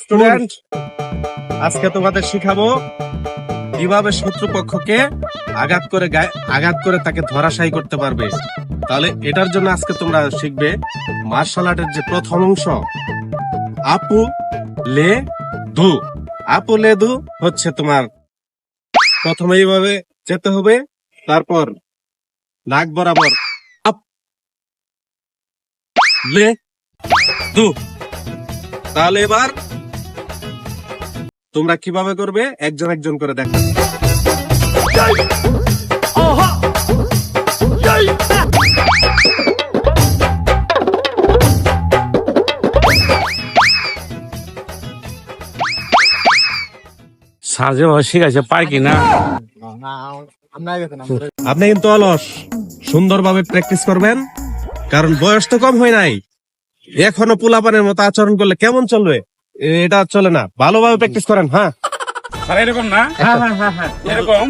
Student, আজকে তোমাদের শিখাবো কিভাবে শত্রুপক্ষকে আঘাত করে তাকে ধরাশায়ী করতে পারবে। তাহলে এটার জন্য আজকে তোমরা শিখবে মার্শাল আর্টের যে প্রথম অংশ আপু লে দু। আপু লে দু হচ্ছে তোমার প্রথমে এইভাবে যেতে হবে, তারপর নাক বরাবর আপ লে দু। তাহলে এবার তোমরা কিভাবে করবে একজন একজন করে দেখো। সাজে ঠিক আছে পাই কিনা আপনি কিন্তু অলস, সুন্দরভাবে প্র্যাকটিস করবেন, কারণ বয়স তো কম হয় নাই। এখনো পোলাপানের মতো আচরণ করলে কেমন চলবে? এটা চলে না, ভালোভাবে প্র্যাকটিস করেন। হ্যাঁ স্যার এরকম না এরকম